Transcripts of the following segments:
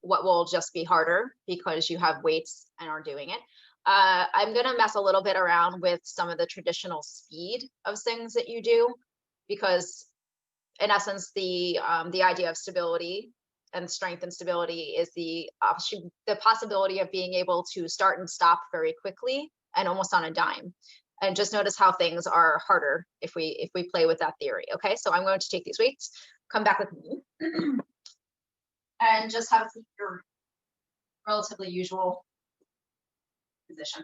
what will just be harder because you have weights and are doing it. I'm going to mess a little bit around with some of the traditional speed of things that you do, because in essence, the idea of stability and strength and stability is the possibility of being able to start and stop very quickly and almost on a dime. And just notice how things are harder if we play with that theory. Okay, so I'm going to take these weights, come back with me, and just have your relatively usual position.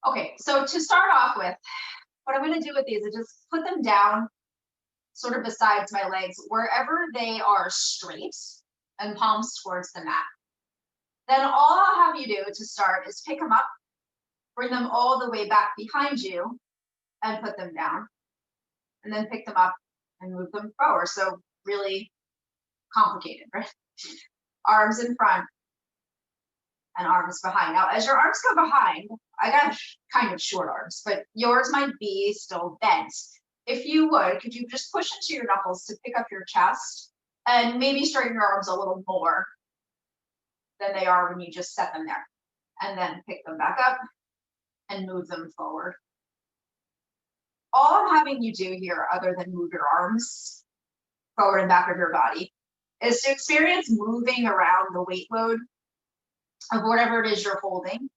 Okay, so to start off with, what I'm going to do with these is just put them down sort of besides my legs, wherever they are straight and palms towards the mat. Then all I'll have you do to start is pick them up, bring them all the way back behind you and put them down, and then pick them up and move them forward. So really complicated, right? Arms in front and arms behind. Now, as your arms go behind, I got kind of short arms, but yours might be still bent. If you would, could you just push into your knuckles to pick up your chest and maybe straighten your arms a little more than they are when you just set them there, and then pick them back up and move them forward. All I'm having you do here, other than move your arms forward and back of your body, is to experience moving around the weight load of whatever it is you're holding.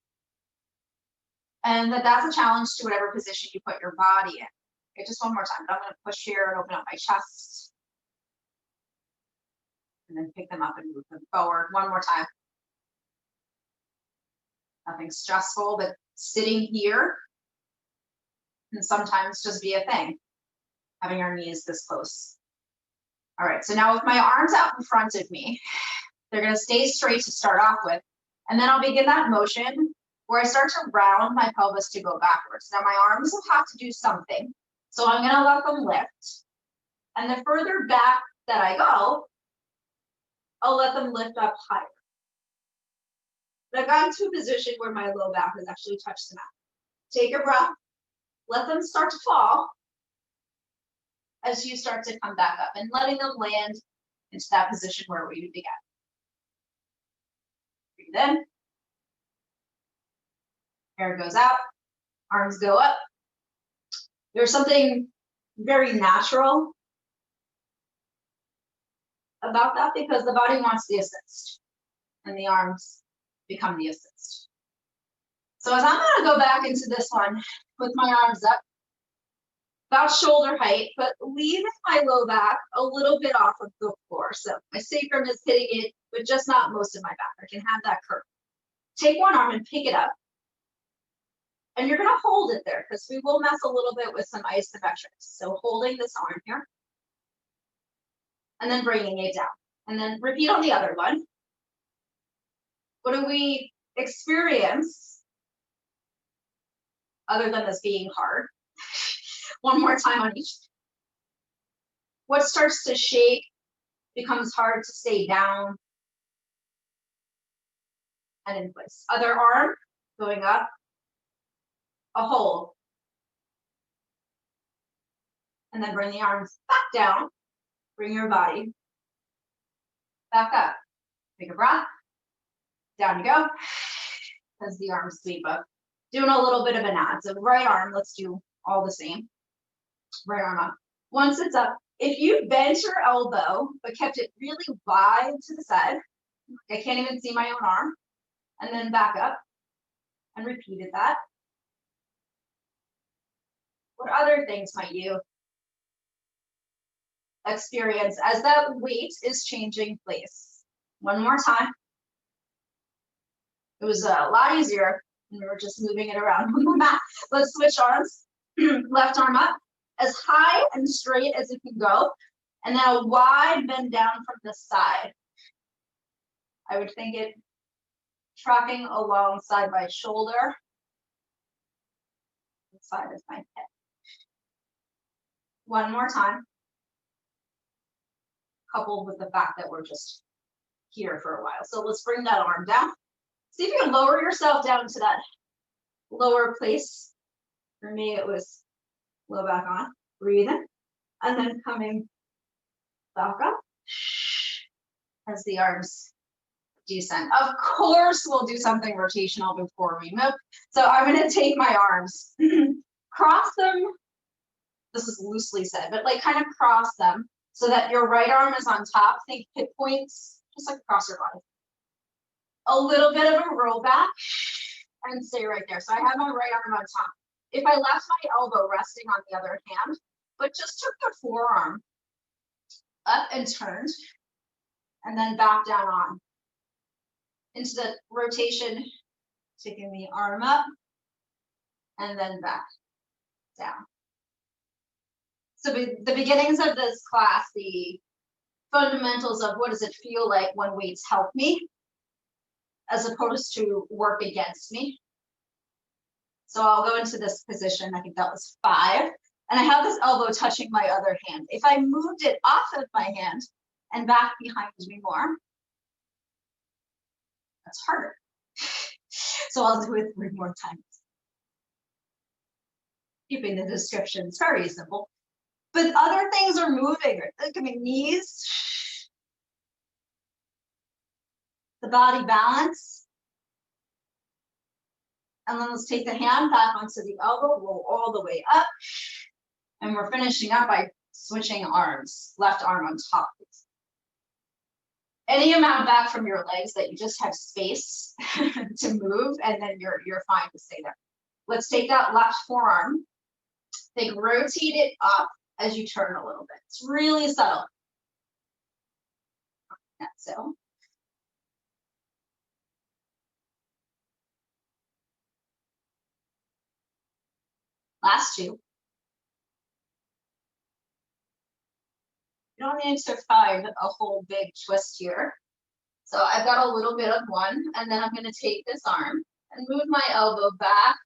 And that's a challenge to whatever position you put your body in. Okay, just one more time. I'm going to push here and open up my chest. And then pick them up and move them forward. One more time. Nothing stressful, but sitting here can sometimes just be a thing, having our knees this close. All right, so now with my arms out in front of me, they're going to stay straight to start off with. And then I'll begin that motion where I start to round my pelvis to go backwards. Now my arms will have to do something. So I'm going to let them lift. And the further back that I go, I'll let them lift up higher. I've gotten to a position where my low back has actually touched the mat. Take a breath. Let them start to fall as you start to come back up, and letting them land into that position where we began. Breathe in. Air goes out. Arms go up. There's something very natural about that because the body wants the assist and the arms become the assist. So as I'm going to go back into this one with my arms up, about shoulder height, but leaving my low back a little bit off of the floor. So my sacrum is hitting it, but just not most of my back. I can have that curve. Take one arm and pick it up. And you're going to hold it there because we will mess a little bit with some isometrics. So holding this arm here and then bringing it down, and then repeat on the other one. What do we experience other than this being hard? One more time on each. What starts to shake, becomes hard to stay down and in place. Other arm going up, a hold. And then bring the arms back down, bring your body back up. Take a breath, down you go, as the arms sweep up. Doing a little bit of a nod. So right arm, let's do all the same. Right arm up. Once it's up, if you bent your elbow, but kept it really wide to the side, I can't even see my own arm, and then back up and repeated that. What other things might you experience as that weight is changing place? One more time. It was a lot easier when we were just moving it around on the mat. Let's switch arms. Left arm up, as high and straight as it can go, and then a wide bend down from the side. I would think it tracking alongside my shoulder, the side of my head. One more time, coupled with the fact that we're just here for a while. So let's bring that arm down. See if you can lower yourself down to that lower place. For me, it was low back on. Breathe in, and then coming back up as the arms descent. Of course, we'll do something rotational before we move. So I'm going to take my arms, cross them. This is loosely said, but like kind of cross them so that your right arm is on top. Think hip points, just like across your body. A little bit of a roll back and stay right there. So I have my right arm on top. If I left my elbow resting on the other hand, but just took the forearm up and turned, and then back down on into the rotation, taking the arm up and then back down. So the beginnings of this class, the fundamentals of what does it feel like when weights help me, as opposed to work against me. So I'll go into this position. I think that was 5. And I have this elbow touching my other hand. If I moved it off of my hand and back behind me more, that's harder. So I'll do it 3 more times. Keeping the descriptions very simple. But other things are moving. Look at my knees. The body balance. And then let's take the hand back onto the elbow, roll all the way up. And we're finishing up by switching arms, left arm on top. Any amount back from your legs that you just have space to move, and then you're fine to stay there. Let's take that left forearm, rotate it up as you turn a little bit. It's really subtle. That's it. Last 2. You don't need to find a whole big twist here. So I've got a little bit of one, and then I'm going to take this arm and move my elbow back.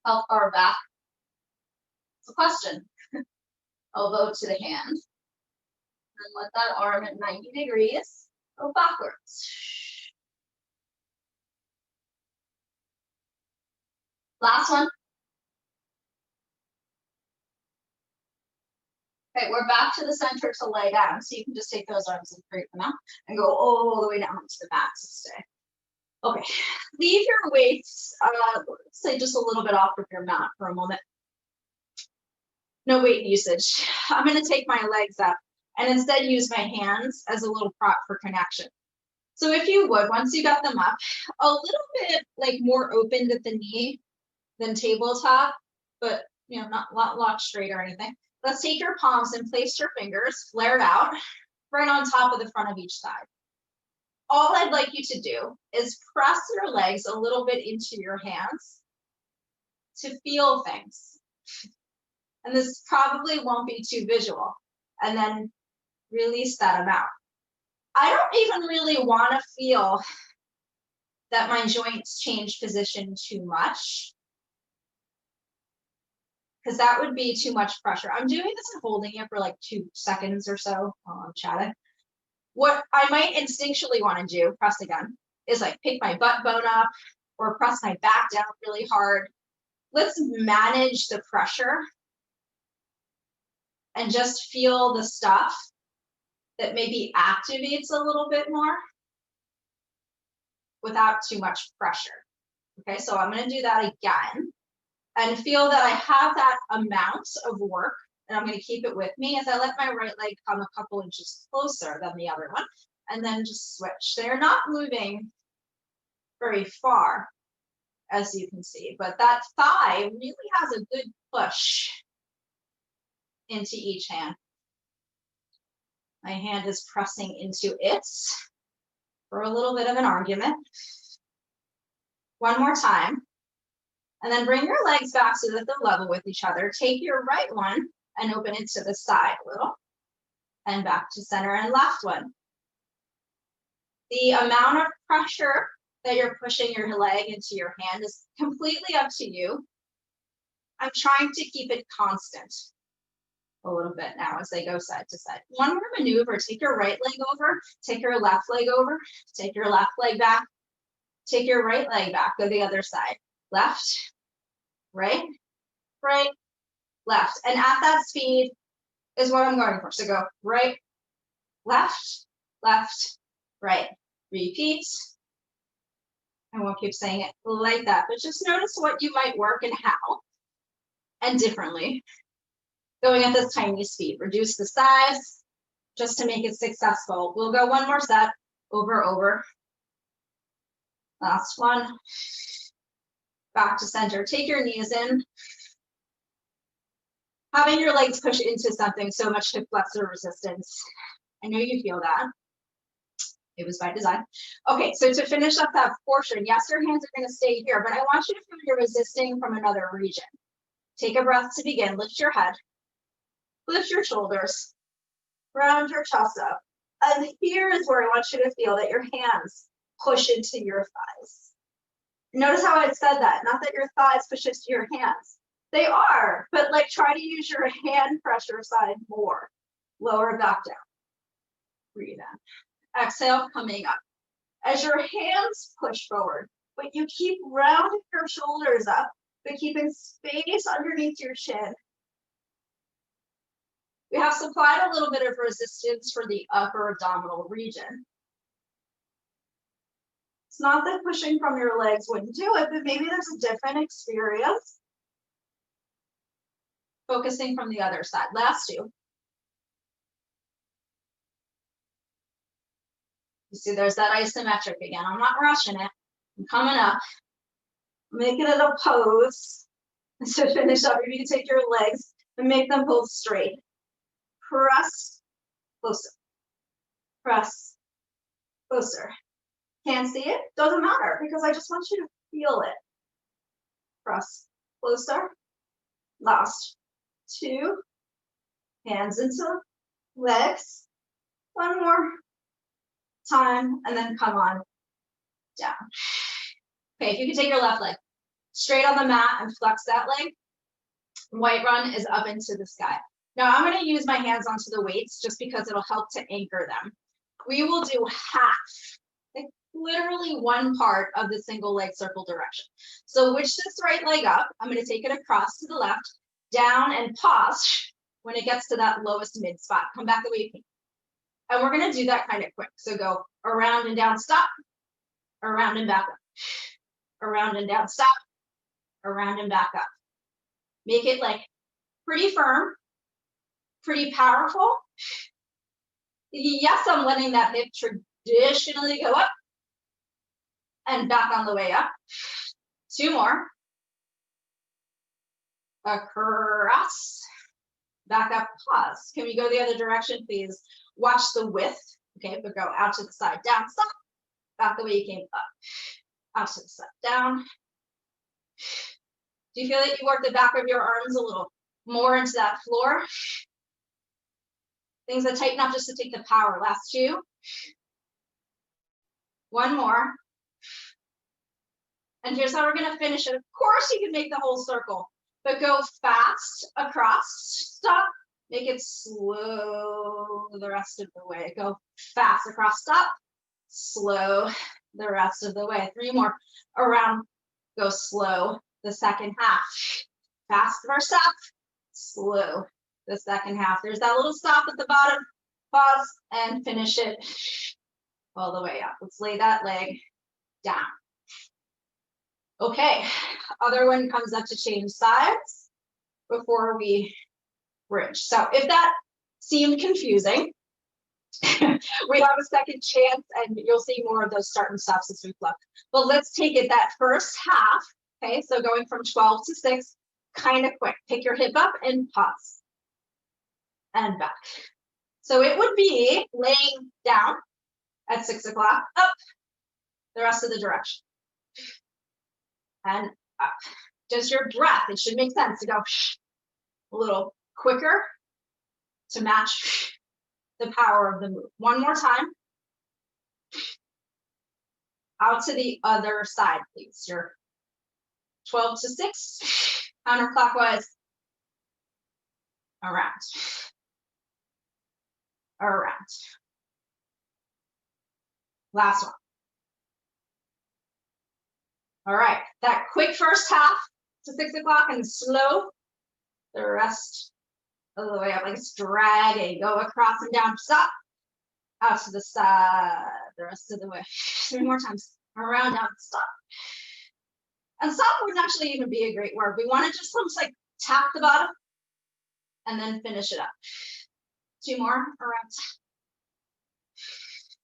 How far back? It's a question. Elbow to the hand. And let that arm at 90 degrees go backwards. Last one. Okay, we're back to the center to lay down. So you can just take those arms and create them out and go all the way down to the mat to stay. Okay, leave your weights, say just a little bit off of your mat for a moment. No weight usage. I'm going to take my legs up and instead use my hands as a little prop for connection. So if you would, once you got them up, a little bit like more opened at the knee than tabletop, but you know, not locked straight or anything. Let's take your palms and place your fingers flared out right on top of the front of each side. All I'd like you to do is press your legs a little bit into your hands to feel things. And this probably won't be too visual. And then release that amount. I don't even really want to feel that my joints change position too much, because that would be too much pressure. I'm doing this and holding it for like 2 seconds or so while I'm chatting. What I might instinctually want to do, press again, is like pick my butt bone up or press my back down really hard. Let's manage the pressure and just feel the stuff that maybe activates a little bit more without too much pressure. Okay, so I'm going to do that again and feel that I have that amount of work, and I'm going to keep it with me as I let my right leg come a couple inches closer than the other one, and then just switch. They're not moving very far, as you can see, but that thigh really has a good push into each hand. My hand is pressing into it for a little bit of an argument. One more time. And then bring your legs back so that they're level with each other. Take your right one and open it to the side a little. And back to center and left one. The amount of pressure that you're pushing your leg into your hand is completely up to you. I'm trying to keep it constant a little bit now as they go side to side. One more maneuver. Take your right leg over. Take your left leg over. Take your left leg back. Take your right leg back. Go the other side. Left, right, right, left. And at that speed is what I'm going for. So go right, left, right. Repeat. I won't keep saying it like that, but just notice what you might work and how, and differently. Going at this tiny speed, reduce the size just to make it successful. We'll go one more set, over. Last one. Back to center. Take your knees in. Having your legs push into something so much hip flexor resistance. I know you feel that. It was by design. Okay, so to finish up that portion, yes, your hands are going to stay here, but I want you to feel you're resisting from another region. Take a breath to begin. Lift your head. Lift your shoulders. Round your chest up. And here is where I want you to feel that your hands push into your thighs. Notice how I said that. Not that your thighs push into your hands. They are, but like try to use your hand pressure side more. Lower back down. Breathe in. Exhale, coming up. As your hands push forward, but you keep rounding your shoulders up, but keeping space underneath your chin. We have supplied a little bit of resistance for the upper abdominal region. It's not that pushing from your legs wouldn't do it, but maybe there's a different experience. Focusing from the other side. Last two. You see, there's that isometric again. I'm not rushing it. I'm coming up. Making it a pose. And to finish up, if you take your legs and make them both straight. Press closer. Press closer. Can't see it? Doesn't matter because I just want you to feel it. Press closer. Last two. Hands into legs. One more time and then come on down. Okay, if you can take your left leg straight on the mat and flex that leg. White run is up into the sky. Now I'm going to use my hands onto the weights just because it'll help to anchor them. We will do half, like literally one part of the single leg circle direction. So wish this right leg up. I'm going to take it across to the left, down and pause when it gets to that lowest mid spot. Come back the way you came. And we're going to do that kind of quick. So go around and down, stop, around and back up, around and down, stop, around and back up. Make it like pretty firm, pretty powerful. Yes, I'm letting that hip traditionally go up and back on the way up. Two more. Across, back up, pause. Can we go the other direction, please? Watch the width. Okay, but go out to the side, down, stop, back the way you came up, out to the side, down. Do you feel like you work the back of your arms a little more into that floor? Things that tighten up just to take the power. Last two. One more. And here's how we're going to finish it. Of course, you can make the whole circle, but go fast across, stop, make it slow the rest of the way. Go fast across, stop, slow the rest of the way. Three more. Around, go slow the second half. Fast first half, slow the second half. There's that little stop at the bottom. Pause and finish it all the way up. Let's lay that leg down. Okay, other one comes up to change sides before we bridge. So if that seemed confusing, we have a second chance and you'll see more of those start and stops as we flow. But let's take it that first half. Okay, so going from 12 to 6, kind of quick. Pick your hip up and pause. And back. So it would be laying down at 6 o'clock, up the rest of the direction. And up. Just your breath. It should make sense to go a little quicker to match the power of the move. One more time. Out to the other side, please. You're 12 to 6, counterclockwise, around, around. Last one. All right, that quick first half to 6 o'clock and slow the rest of the way up, like it's dragging. Go across and down, stop, out to the side, the rest of the way. 3 more times. Around, down, stop. And stop wouldn't actually even be a great word. We want to just almost like tap the bottom and then finish it up. 2 more, around.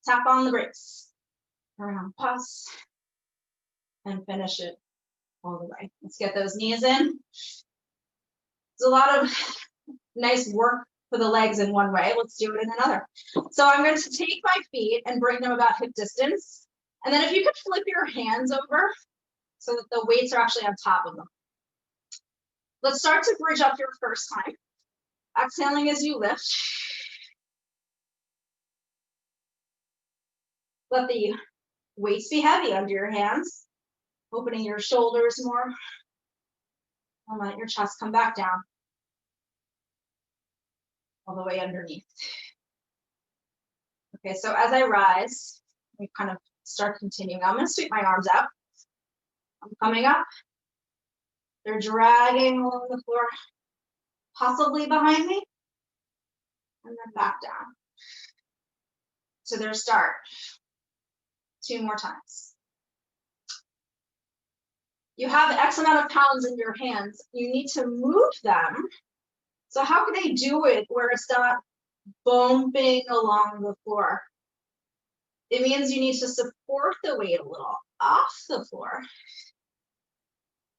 Tap on the brakes. Around, pause. And finish it all the way. Let's get those knees in. There's a lot of nice work for the legs in one way. Let's do it in another. So I'm going to take my feet and bring them about hip distance. And then if you could flip your hands over so that the weights are actually on top of them. Let's start to bridge up your first time. Exhaling as you lift. Let the weights be heavy under your hands, opening your shoulders more. And let your chest come back down all the way underneath. Okay, so as I rise, we kind of start continuing. I'm going to sweep my arms out. I'm coming up. They're dragging along the floor, possibly behind me, and then back down to their start. 2 more times. You have X amount of pounds in your hands. You need to move them. So how can they do it where it's not bumping along the floor? It means you need to support the weight a little off the floor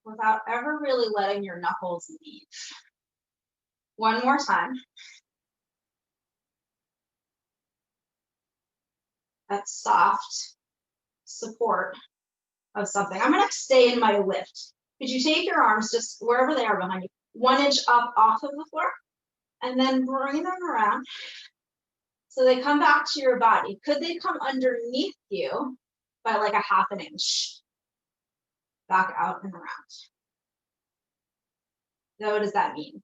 without ever really letting your knuckles leave. 1 more time. That soft support of something. I'm going to stay in my lift. Could you take your arms just wherever they are behind you, 1 inch up off of the floor, and then bring them around so they come back to your body. Could they come underneath you by like a 1/2 inch? Back out and around. Now, what does that mean?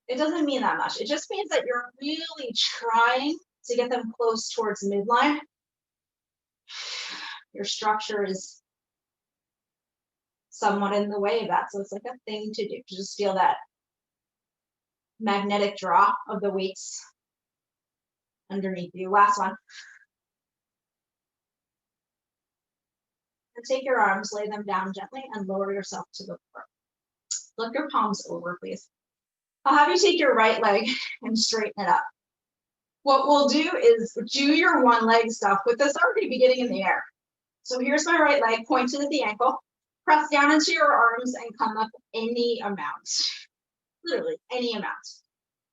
It doesn't mean that much. It just means that you're really trying to get them close towards midline. Your structure is somewhat in the way of that. So it's like a thing to do. Just feel that magnetic draw of the weights underneath you. Last one. And take your arms, lay them down gently, and lower yourself to the floor. Lift your palms over, please. I'll have you take your right leg and straighten it up. What we'll do is do your 1 leg stuff with this already beginning in the air. So here's my right leg pointed at the ankle. Press down into your arms and come up any amount. Literally any amount.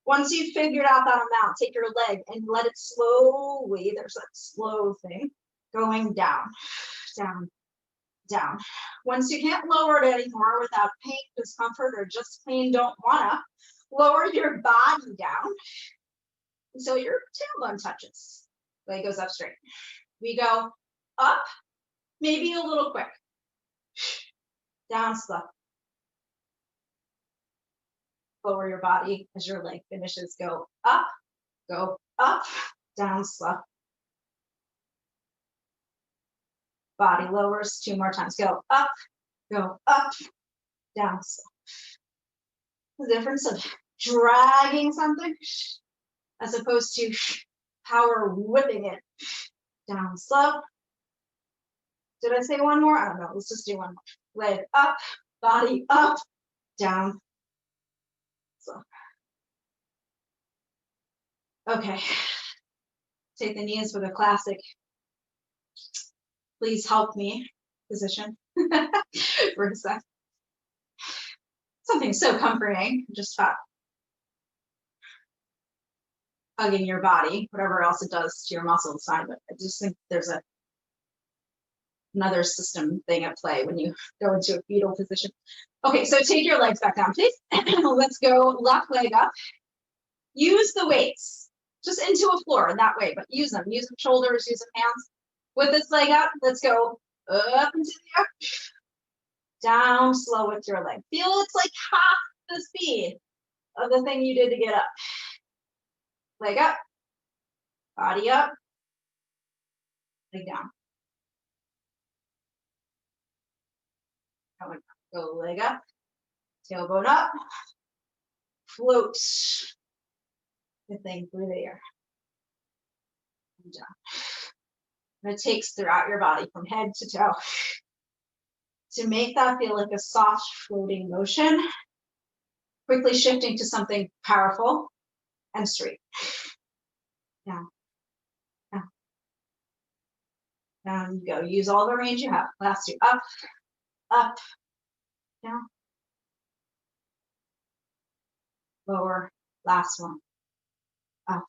Once you've figured out that amount, take your leg and let it slowly, there's that slow thing, going down, down, down. Once you can't lower it anymore without pain, discomfort, or just plain don't wanna, lower your body down until your tailbone touches. Leg goes up straight. We go up, maybe a little quick. Down slow. Lower your body as your leg finishes. Go up, down slow. Body lowers 2 more times. Go up, down slow. The difference of dragging something as opposed to power whipping it down slow. Did I say 1 more? I don't know. Let's just do 1 more. Leg up, body up, down. So, okay. Take the knees for the classic. Please help me position for a sec. Something so comforting, just about hugging your body, whatever else it does to your muscles, fine. But I just think there's another system thing at play when you go into a fetal position. Okay, so take your legs back down, please. Let's go left leg up. Use the weights just into a floor in that way, but use them shoulders, use them hands. With this leg up, let's go up into the air, down slow with your leg. Feel it's like half the speed of the thing you did to get up. Leg up, body up, leg down. Go leg up, tailbone up, float the thing through the air. And down. And it takes throughout your body from head to toe to make that feel like a soft floating motion, quickly shifting to something powerful and straight. Down, down, down you go. Use all the range you have. Last two, up, up, down, lower, last one, up.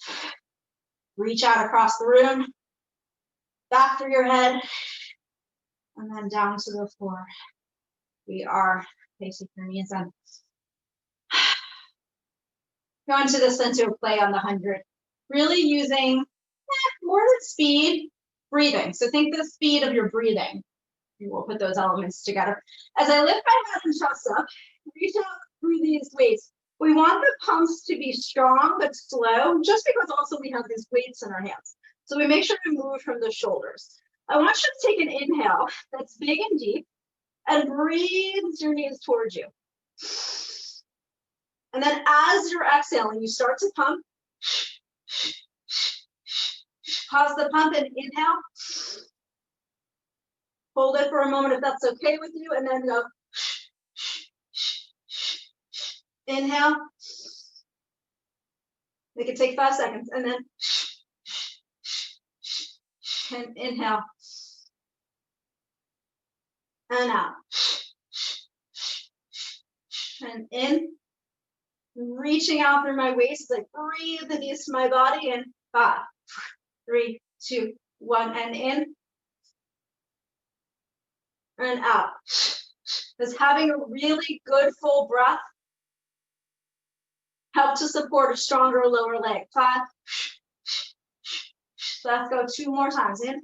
Reach out across the room, back through your head, and then down to the floor. We are facing your knees in. Go into this into a play on the 100. Really using more than speed, breathing. So think the speed of your breathing. We will put those elements together. As I lift my head and chest up, reach out through these weights. We want the pumps to be strong but slow, just because also we have these weights in our hands. So we make sure to move from the shoulders. I want you to take an inhale that's big and deep and breathe your knees towards you. And then as you're exhaling, you start to pump. Pause the pump and inhale. Hold it for a moment if that's okay with you, and then go. Inhale. Make it take 5 seconds, and then and inhale. And out. And in. Reaching out through my waist, like breathe the knees to my body, and 5, 3, 2, 1, and in. And out. Just having a really good full breath help to support a stronger lower leg. 5. Let's go 2 more times. In.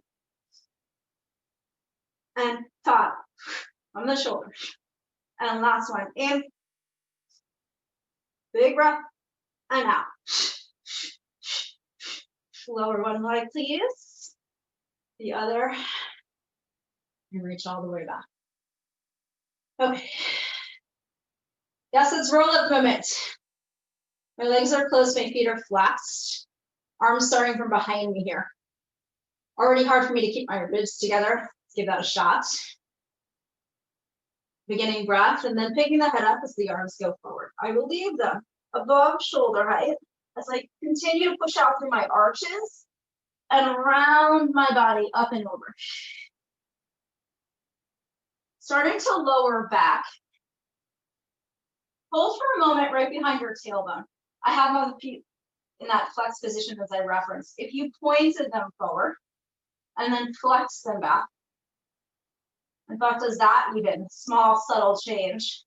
And 5. From the shoulders. And last one. In. Big breath. And out. Lower one leg, please. The other. And reach all the way back. Okay. Yes, it's roll up movement. My legs are closed, my feet are flexed. Arms starting from behind me here. Already hard for me to keep my ribs together. Let's give that a shot. Beginning breath, and then picking the head up as the arms go forward. I will leave them above shoulder height as I continue to push out through my arches and around my body, up and over. Starting to lower back. Hold for a moment right behind your tailbone. I have my feet in that flex position as I referenced. If you pointed them forward and then flex them back, in fact, does that even small, subtle change?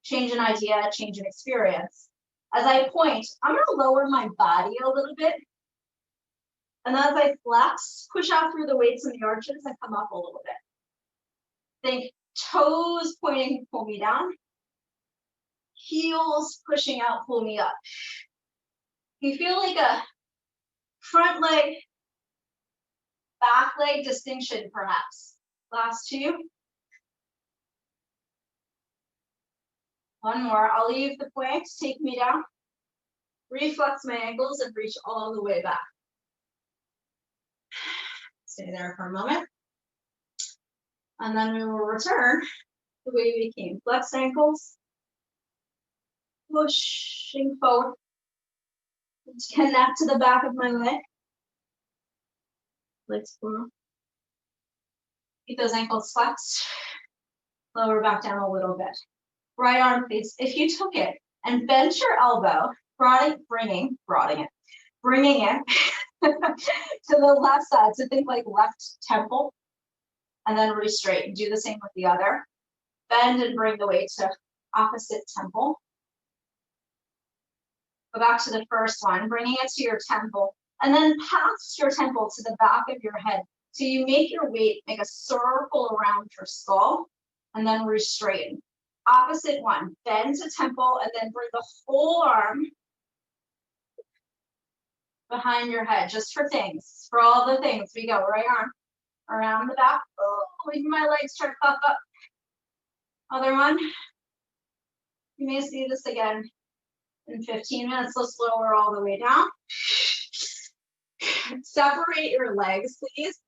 Change an idea, change an experience. As I point, I'm going to lower my body a little bit. And as I flex, push out through the weights and the arches and come up a little bit. Think toes pointing, pull me down. Heels pushing out, pull me up. You feel like a front leg, back leg distinction, perhaps. Last 2. One more. I'll leave the point, take me down. Reflex my ankles and reach all the way back. Stay there for a moment. And then we will return the way we came. Flex ankles. Pushing forward. Connect to the back of my leg. Legs forward. Keep those ankles flexed. Lower back down a little bit. Right arm, please. If you took it and bent your elbow, bringing it to the left side. So think like left temple, and then re-straighten. Do the same with the other. Bend and bring the weight to opposite temple. Go back to the first one, bringing it to your temple, and then past your temple to the back of your head. So you make your weight, make a circle around your skull, and then re-straighten. Opposite one, bend to temple, and then bring the whole arm behind your head, just for things, for all the things. We go, right arm around the back. Oh, even my legs start to puff up. Other one. You may see this again in 15 minutes. Let's lower all the way down. Separate your legs, please.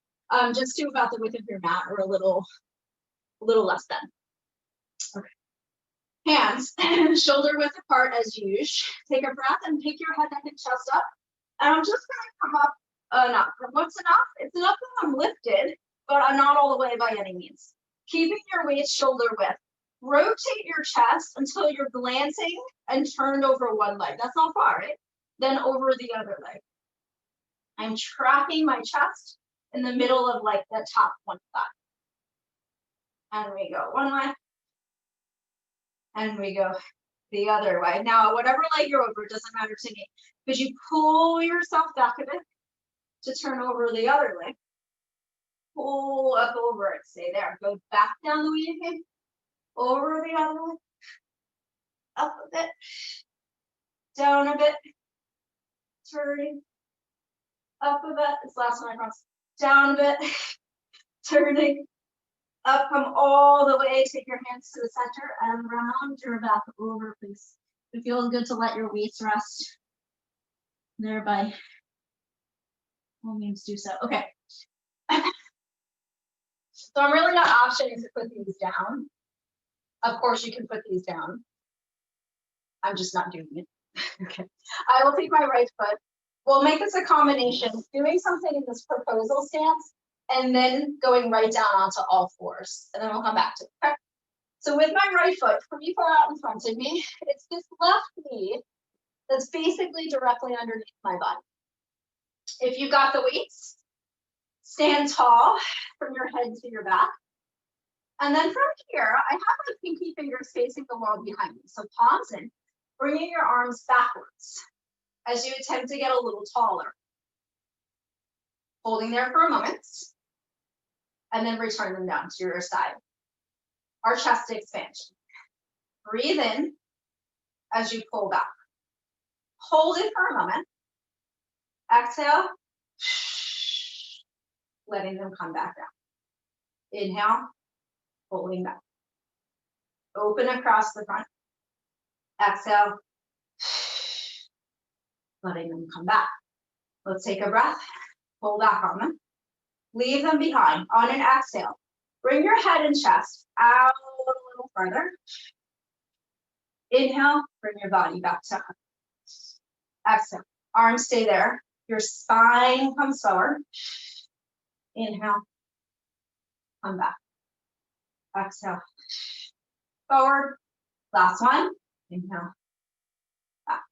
Just to about the width of your mat or a little less than. Okay. Hands shoulder width apart as usual. Take a breath and pick your head, neck, and chest up. And I'm just gonna come up enough. What's enough? It's enough that I'm lifted, but I'm not all the way by any means. Keeping your weight shoulder width. Rotate your chest until you're glancing and turned over one leg. That's not far, right? Then over the other leg. I'm tracking my chest in the middle of like the top one thigh. And we go one way. And we go the other way. Now, whatever leg you're over, it doesn't matter to me. But you pull yourself back a bit to turn over the other leg. Pull up over it. Stay there. Go back down the way you came. Over the other leg. Up a bit. Down a bit. Turning. Up a bit. This last one I promise. Down a bit. Turning. Up, come all the way, take your hands to the center and round your back over, please. It feels good to let your weights rest. Thereby, all means do so. Okay. So I'm really not optioning to put these down. Of course, you can put these down. I'm just not doing it. Okay. I will take my right foot. We'll make this a combination, doing something in this proposal stance, and then going right down onto all fours. And then we'll come back to it. Okay? So with my right foot pretty far out in front of me, it's this left knee that's basically directly underneath my butt. If you've got the weights, stand tall from your head to your back. And then from here, I have my pinky fingers facing the wall behind me. So palms in, bringing your arms backwards as you attempt to get a little taller. Holding there for a moment, and then return them down to your side. Our chest expansion. Breathe in as you pull back. Hold it for a moment. Exhale, letting them come back down. Inhale, pulling back. Open across the front. Exhale, letting them come back. Let's take a breath. Pull back on them. Leave them behind. On an exhale, bring your head and chest out a little further. Inhale, bring your body back to up. Exhale, arms stay there. Your spine comes forward. Inhale, come back. Exhale, forward. Last one. Inhale, back.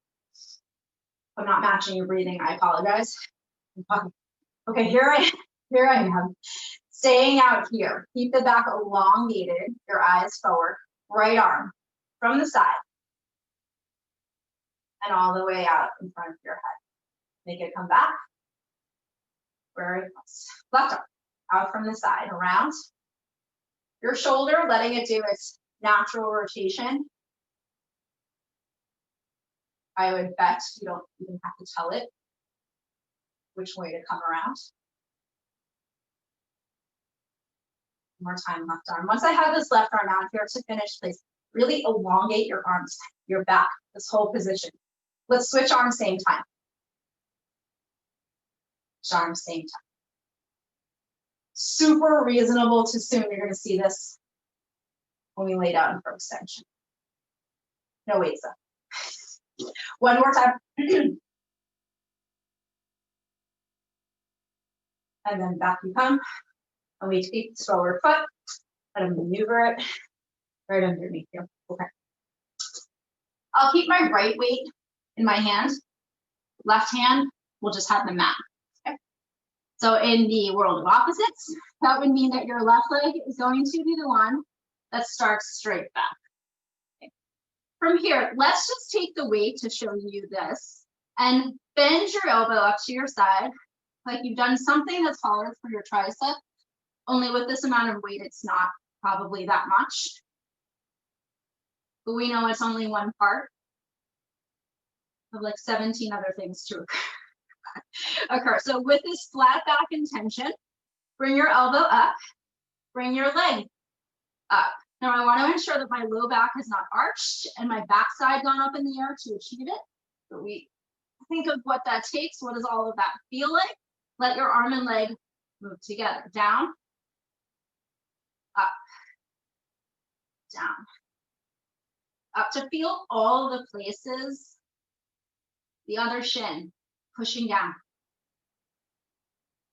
I'm not matching your breathing. I apologize. Okay, here I am. Staying out here. Keep the back elongated, your eyes forward. Right arm from the side. And all the way out in front of your head. Make it come back. Very close. Left arm out from the side, around. Your shoulder, letting it do its natural rotation. I would bet you don't even have to tell it which way to come around. More time, left arm. Once I have this left arm out here to finish, please really elongate your arms, your back, this whole position. Let's switch arms same time. Switch arms same time. Super reasonable to assume you're going to see this when we lay down for extension. No weights up. One more time. And then back you come. And we take this forward foot, and maneuver it right underneath you. Okay. I'll keep my right weight in my hand. Left hand, we'll just have the mat. Okay. So in the world of opposites, that would mean that your left leg is going to be the one that starts straight back. Okay. From here, let's just take the weight to show you this and bend your elbow up to your side, like you've done something that's hard for your tricep. Only with this amount of weight, it's not probably that much. But we know it's only one part of like 17 other things to occur. So with this flat back intention, bring your elbow up, bring your leg up. Now I want to ensure that my low back has not arched and my backside gone up in the air to achieve it. But we think of what that takes. What does all of that feel like? Let your arm and leg move together. Down, up, down, up, to feel all the places. The other shin pushing down.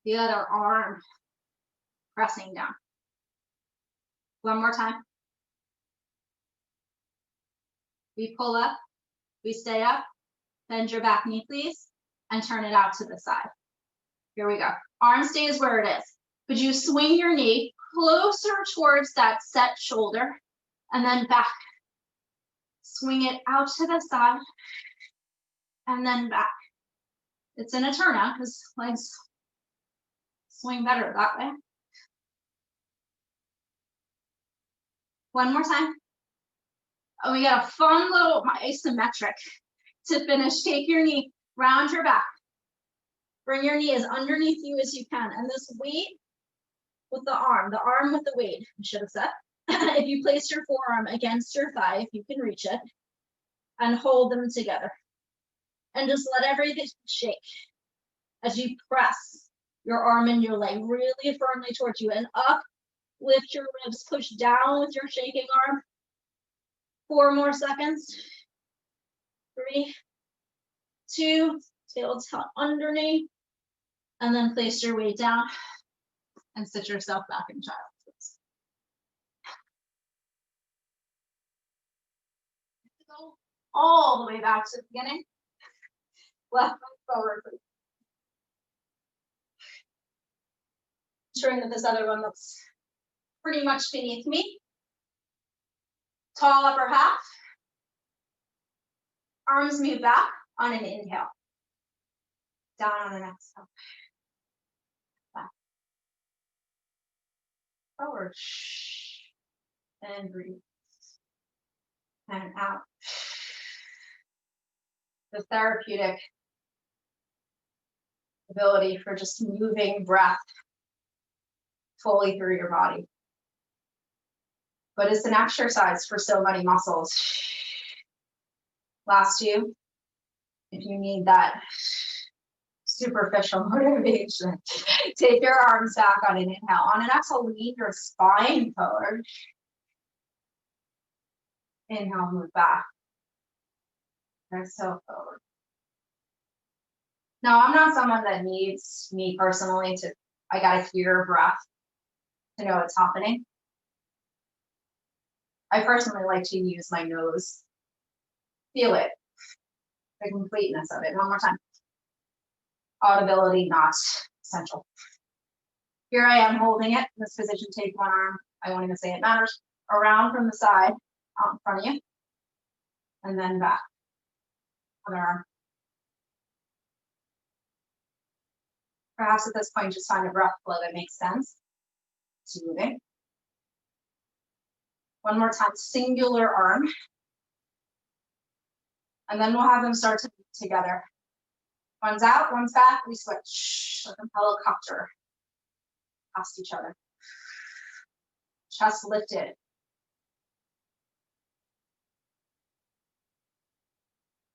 The other arm pressing down. One more time. We pull up, we stay up, bend your back knee, please, and turn it out to the side. Here we go. Arm stays where it is. Could you swing your knee closer towards that set shoulder and then back? Swing it out to the side and then back. It's in a turnout because legs swing better that way. One more time. Oh, we got a fun little isometric to finish. Take your knee, round your back. Bring your knee as underneath you as you can. And this weight with the arm with the weight, I should have said. If you place your forearm against your thigh, if you can reach it, and hold them together. And just let everything shake as you press your arm and your leg really firmly towards you. And up, lift your ribs, push down with your shaking arm. 4 more seconds. 3, 2, tail underneath. And then place your weight down and sit yourself back in child's pose. Go all the way back to the beginning. Left foot forward, please. Ensuring that this other one looks pretty much beneath me. Tall upper half. Arms move back on an inhale. Down on an exhale. Back. Forward. And breathe. And out. The therapeutic ability for just moving breath fully through your body. But it's an exercise for so many muscles. Last you, if you need that superficial motivation, take your arms back on an inhale. On an exhale, lean your spine forward. Inhale, move back. Exhale, forward. Now, I'm not someone that needs me personally to, I gotta hear breath to know it's happening. I personally like to use my nose. Feel it, the completeness of it. One more time. Audibility, not essential. Here I am holding it in this position. Take one arm, I won't even say it matters, around from the side, out in front of you, and then back. Other arm. Perhaps at this point, just find a breath flow that makes sense. It's moving. One more time, singular arm. And then we'll have them start to move together. One's out, one's back, we switch, like a helicopter, past each other. Chest lifted.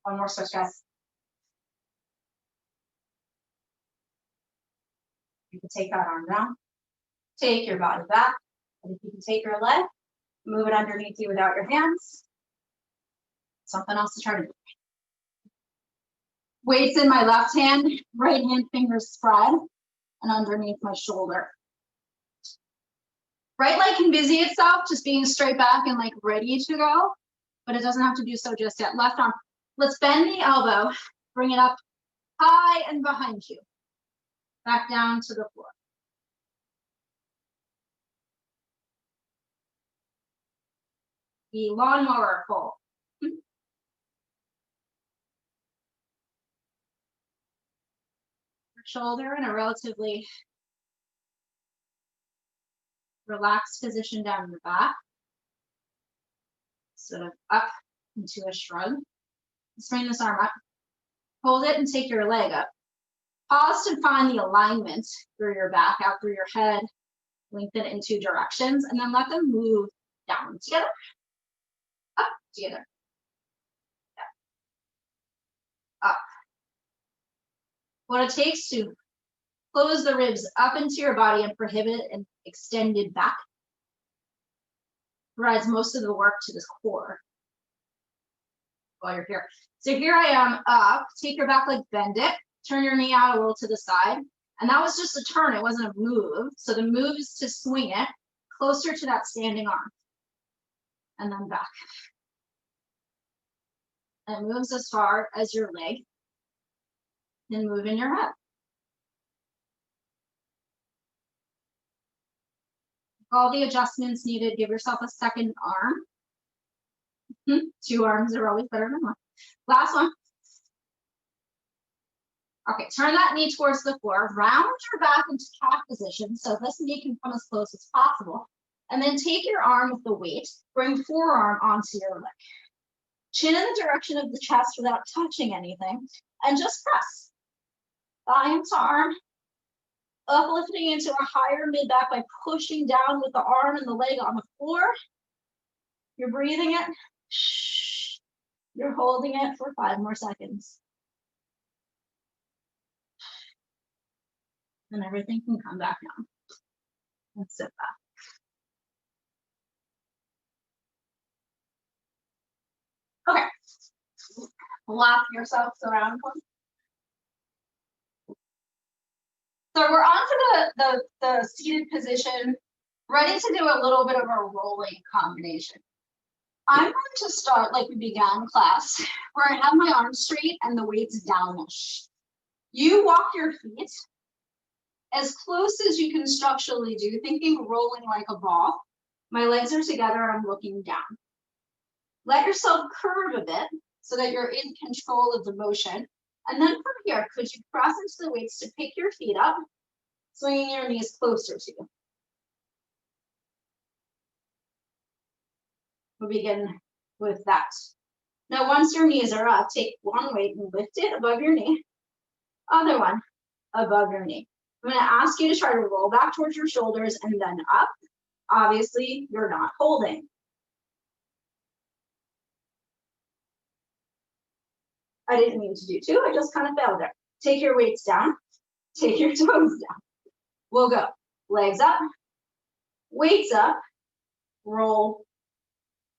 One more switch, guys. You can take that arm down, take your body back, and if you can take your leg, move it underneath you without your hands. Something else to try to do. Weights in my left hand, right hand fingers spread and underneath my shoulder. Right leg can busy itself, just being straight back and like ready to go, but it doesn't have to do so just yet. Left arm, let's bend the elbow, bring it up high and behind you. Back down to the floor. The lawnmower pull. Shoulder in a relatively relaxed position down in the back. Sort of up into a shrug. Let's bring this arm up. Hold it and take your leg up. Pause to find the alignment through your back, out through your head. Lengthen in 2 directions, and then let them move down together. Up together. Up. what it takes to close the ribs up into your body and prohibit an extended back provides most of the work to this core while you're here. So here I am up, take your back leg, bend it, turn your knee out a little to the side. And that was just a turn, it wasn't a move. So the move is to swing it closer to that standing arm. And then back. And it moves as far as your leg. Then move in your head. All the adjustments needed, give yourself a second arm. 2 arms are always better than 1. Last one. Okay, turn that knee towards the floor, round your back into calf position so this knee can come as close as possible. And then take your arm with the weight, bring forearm onto your leg. Chin in the direction of the chest without touching anything, and just press. Thigh into arm, uplifting into a higher mid back by pushing down with the arm and the leg on the floor. You're breathing it. You're holding it for 5 more seconds. And everything can come back down. And sit back. Okay. Lap yourself around. So we're on to the seated position, ready to do a little bit of a rolling combination. I'm going to start like we began class, where I have my arms straight and the weight's downish. You walk your feet as close as you can structurally do, thinking rolling like a ball. My legs are together, I'm looking down. Let yourself curve a bit so that you're in control of the motion. And then from here, could you press into the weights to pick your feet up, swinging your knees closer to you. We'll begin with that. Now, once your knees are up, take one weight and lift it above your knee. Other one above your knee. I'm going to ask you to try to roll back towards your shoulders and then up. Obviously, you're not holding. I didn't mean to do 2, I just kind of failed there. Take your weights down, take your toes down. We'll go. Legs up, weights up, roll.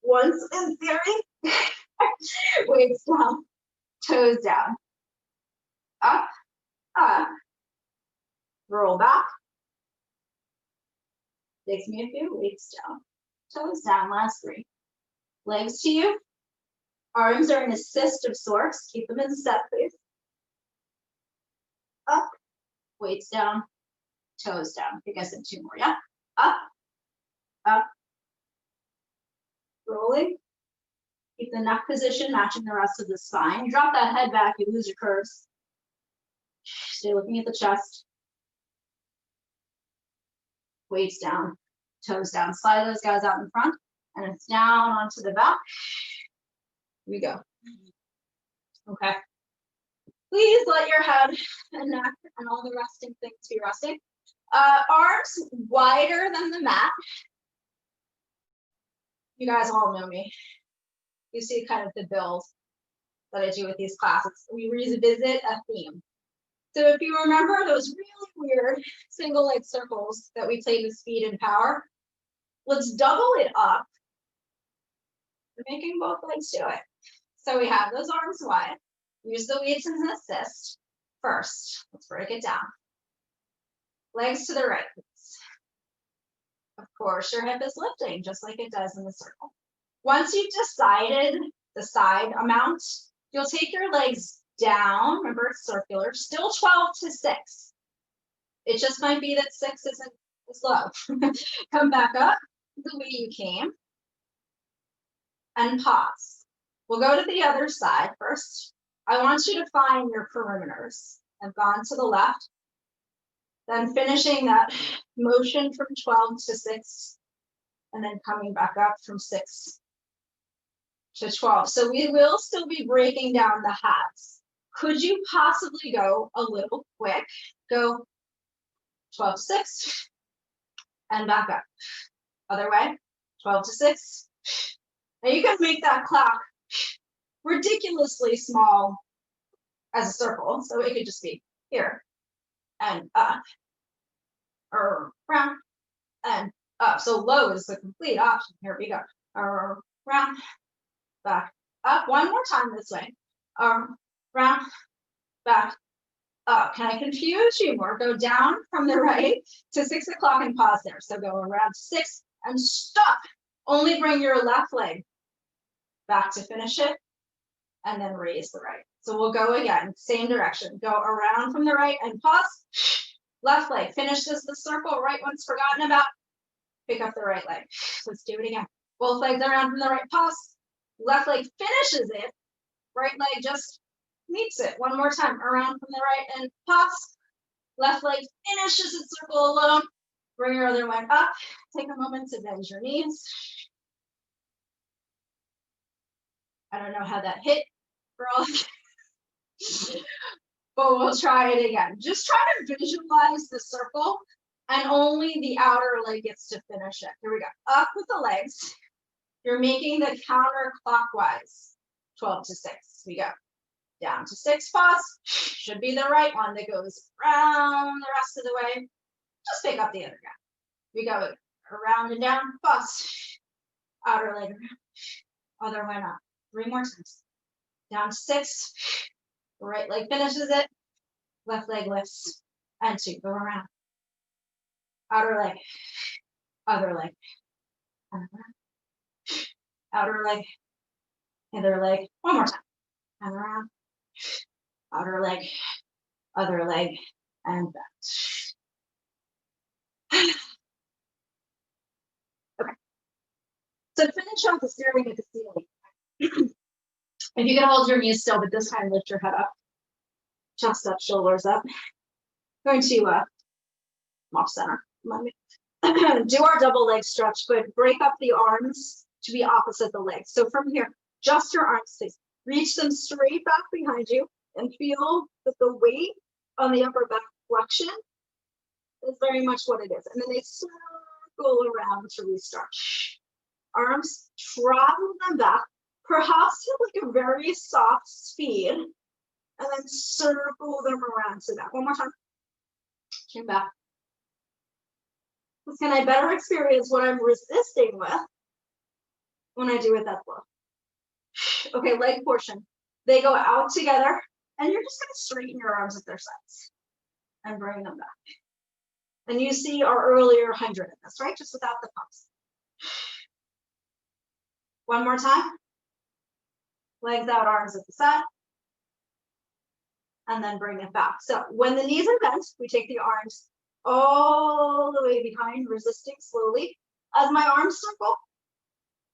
Once in theory, weights down, toes down. Up, up, roll back. Takes me a few, weights down, toes down, last 3. Legs to you. Arms are an assist of sorts. Keep them in set, please. Up, weights down, toes down. I think I said 2 more, yeah? Up, up, rolling. Keep the neck position matching the rest of the spine. Drop that head back, you lose your curves. Stay looking at the chest. Weights down, toes down. Slide those guys out in front, and it's down onto the back. Here we go. Okay. Please let your head and neck and all the resting things be resting. Arms wider than the mat. You guys all know me. You see kind of the build that I do with these classes. We revisit a theme. So if you remember those really weird single leg circles that we played with speed and power, let's double it up. We're making both legs do it. So we have those arms wide. Use the weights as an assist. First, let's break it down. Legs to the right. Of course, your hip is lifting just like it does in the circle. Once you've decided the side amount, you'll take your legs down. Remember, it's circular. Still 12 to 6. It just might be that 6 isn't as low. Come back up the way you came and pause. We'll go to the other side first. I want you to find your perimeters. I've gone to the left, then finishing that motion from 12 to 6, and then coming back up from 6 to 12. So we will still be breaking down the halves. Could you possibly go a little quick? Go 12 to 6 and back up. Other way, 12 to 6. Now you can make that clock ridiculously small as a circle, so it could just be here, and up, around, and up. So low is the complete option. Here we go. Around, back, up. One more time this way. Around, back, up. Can I confuse you more? Go down from the right to 6 o'clock and pause there. So go around 6 and stop. Only bring your left leg back to finish it, and then raise the right. So we'll go again, same direction. Go around from the right and pause. Left leg, finish the circle. Right one's forgotten about. Pick up the right leg. Let's do it again. Both legs around from the right, pause. Left leg finishes it. Right leg just meets it. One more time, around from the right and pause. Left leg finishes its circle alone. Bring your other leg up. Take a moment to bend your knees. I don't know how that hit, girl. But we'll try it again. Just try to visualize the circle, and only the outer leg gets to finish it. Here we go. Up with the legs. You're making the counterclockwise. 12 to 6. We go. Down to 6, pause. Should be the right one that goes around the rest of the way. Just pick up the other guy. We go around and down, pause. Outer leg around. Other one up. 3 more times. Down to 6. Right leg finishes it. Left leg lifts. And 2. Go around. Outer leg. Other leg. Outer leg. Other leg. One more time. And around. Outer leg. Other leg. And back. Okay. So to finish off the staring at the ceiling. If you can hold your knees still, but this time lift your head up. Chest up, shoulders up. Going to off center. Do our double leg stretch, but break up the arms to be opposite the legs. So from here, just your arms, please. Reach them straight back behind you and feel that the weight on the upper back flexion is very much what it is. And then they circle around to restart. Arms, travel them back, perhaps at like a very soft speed, and then circle them around to that. One more time. Chin back. Can I better experience what I'm resisting with when I do it that flow? Okay, leg portion. They go out together, and you're just gonna straighten your arms at their sides and bring them back. And you see our earlier 100 in this, right? Just without the pumps. One more time. Legs out, arms at the side. And then bring it back. So when the knees are bent, we take the arms all the way behind, resisting slowly. As my arms circle,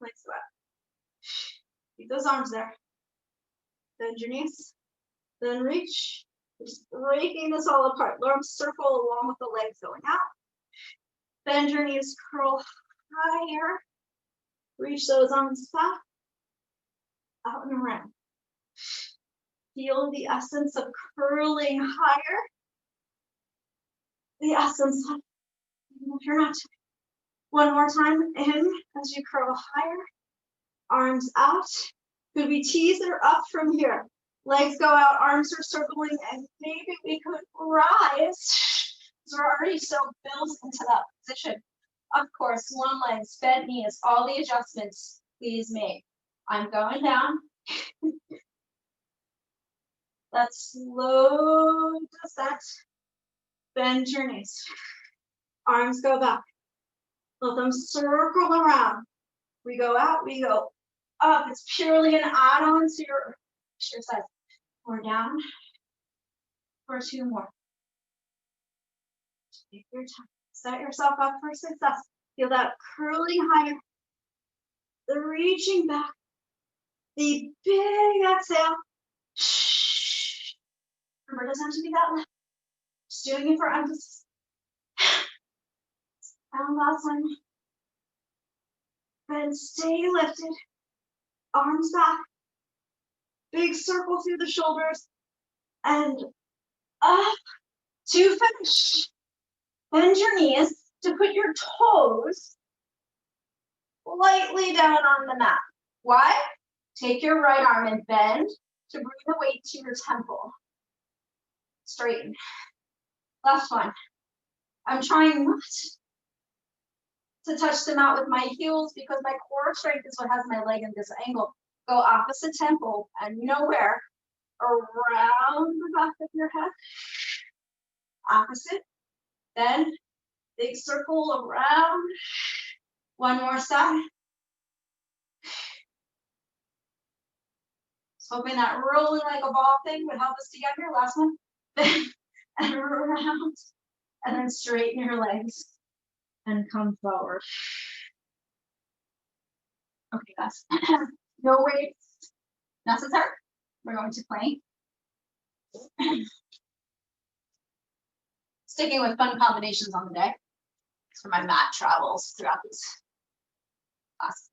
legs go out. Keep those arms there. Bend your knees. Then reach. Just breaking this all apart. Arms circle along with the legs going out. Bend your knees, curl higher. Reach those arms back. Out and around. Feel the essence of curling higher. The essence of, if you're not, one more time in as you curl higher. Arms out. Could we tease her up from here? Legs go out, arms are circling, and maybe we could rise. We're already so built into that position. Of course, one leg, bent knees, all the adjustments please make. I'm going down. Let's slow descent. Bend your knees. Arms go back. Let them circle around. We go out, we go up. It's purely an add-on to your exercise. We're down for 2 more. Take your time. Set yourself up for success. Feel that curling higher. The reaching back. The big exhale. Remember, it doesn't have to be that loud. Just doing it for emphasis. And last one. Then stay lifted. Arms back. Big circle through the shoulders. And up to finish. Bend your knees to put your toes lightly down on the mat. Why? Take your right arm and bend to bring the weight to your temple. straighten. Last one. I'm trying not to touch the mat with my heels because my core strength is what has my leg in this angle. Go opposite tempo and nowhere around the back of your head. Opposite. Then big circle around. One more side. So hoping that rolling like a ball thing would help us to get here. Last one. And around. And then straighten your legs and come forward. Okay, guys. No weights necessary. We're going to plank. Sticking with fun combinations on the day for my mat travels throughout these classes.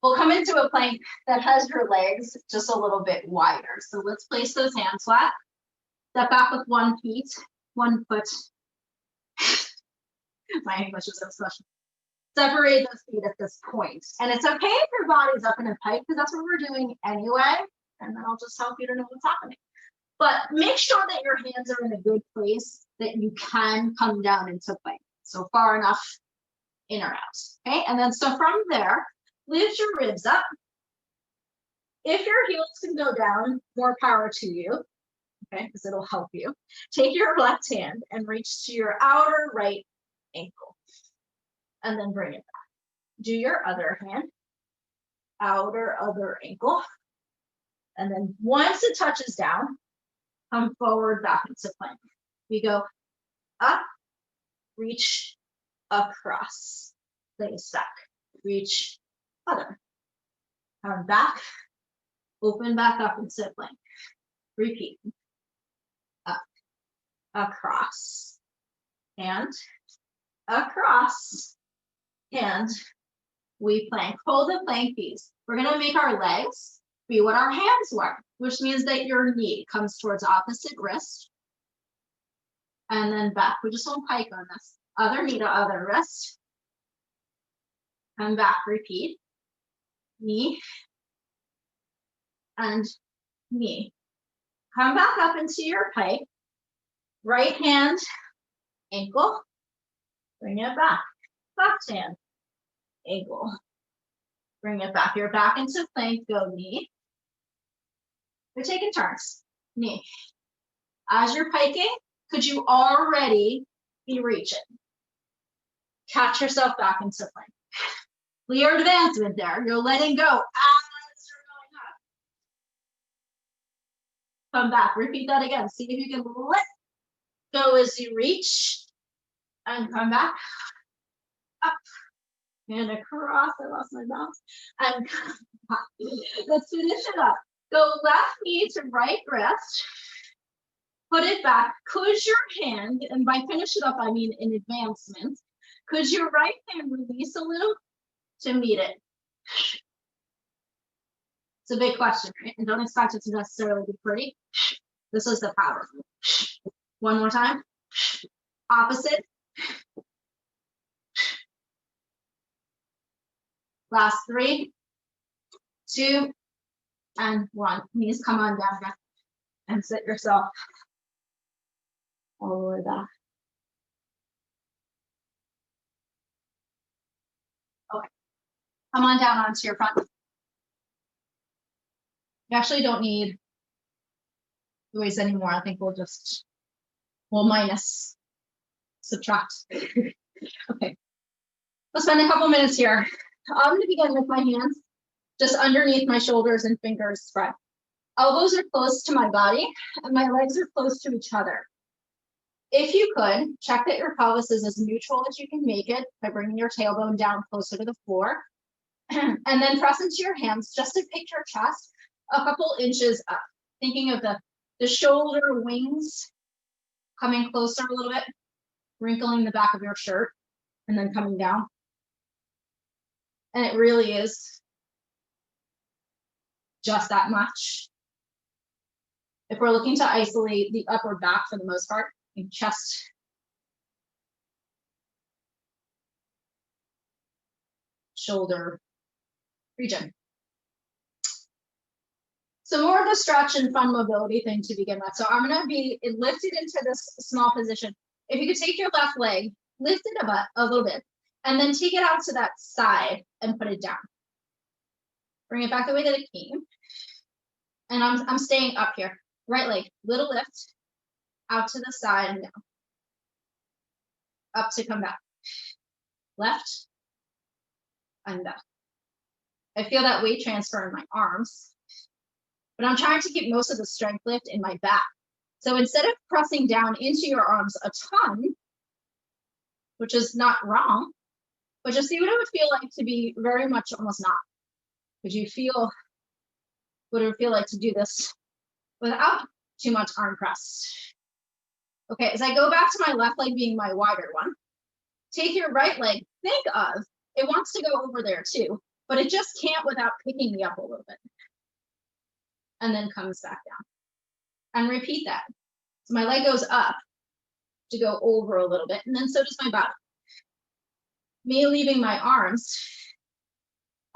We'll come into a plank that has your legs just a little bit wider. So let's place those hands flat. Step back with 1 foot. My English is so special. Separate those feet at this point. And it's okay if your body's up in a pike because that's what we're doing anyway. And then I'll just help you to know what's happening. But make sure that your hands are in a good place that you can come down into plank. So far enough in or out. Okay, and then so from there, lift your ribs up. If your heels can go down, more power to you. Okay, because it'll help you. Take your left hand and reach to your outer right ankle. And then bring it back. Do your other hand, outer other ankle. And then once it touches down, come forward back into plank. We go up, reach, across, place back, reach, other. Come back, open back up into plank. Repeat. Up, across, and across, and we plank. Hold the plank piece. We're gonna make our legs be what our hands were, which means that your knee comes towards opposite wrist. And then back. We just won't pike on this. Other knee to other wrist. Come back, repeat. Knee and knee. Come back up into your pike. Right hand, ankle. Bring it back. Left hand, ankle. Bring it back. You're back into plank. Go knee. We're taking turns. Knee. As you're piking, could you already be reaching? Catch yourself back into plank. Clear advancement there. You're letting go as you're going up. Come back. Repeat that again. See if you can let go as you reach. And come back. Up. And across. I lost my balance. And come back. Let's finish it up. Go left knee to right wrist. Put it back. Could your hand, and by finish it up, I mean in advancement, could your right hand release a little to meet it? It's a big question, right? And don't expect it to necessarily be pretty. This is the power. One more time. Opposite. Last 3, 2, and 1. Knees come on down now. And sit yourself all the way back. Okay. Come on down onto your front. You actually don't need the waist anymore. I think we'll minus, subtract. Okay. We'll spend a couple minutes here. I'm going to begin with my hands just underneath my shoulders and fingers spread. Elbows are close to my body and my legs are close to each other. If you could, check that your pelvis is as neutral as you can make it by bringing your tailbone down closer to the floor. And then press into your hands just to pick your chest a couple inches up. Thinking of the shoulder wings coming closer a little bit, wrinkling the back of your shirt, and then coming down. And it really is just that much. If we're looking to isolate the upper back for the most part, in chest, shoulder region. So more of the stretch and fun mobility thing to begin with. So I'm going to be lifted into this small position. If you could take your left leg, lift it a little bit, and then take it out to that side and put it down. Bring it back the way that it came. And I'm staying up here. Right leg, little lift, out to the side and down. Up to come back. Left and back. I feel that weight transfer in my arms, but I'm trying to keep most of the strength lift in my back. So instead of pressing down into your arms a ton, which is not wrong, but just see what it would feel like to be very much almost not. Could you feel what it would feel like to do this without too much arm press? Okay, as I go back to my left leg being my wider one, take your right leg, think of, it wants to go over there too, but it just can't without picking me up a little bit. And then comes back down. And repeat that. So my leg goes up to go over a little bit, and then so does my body. Me leaving my arms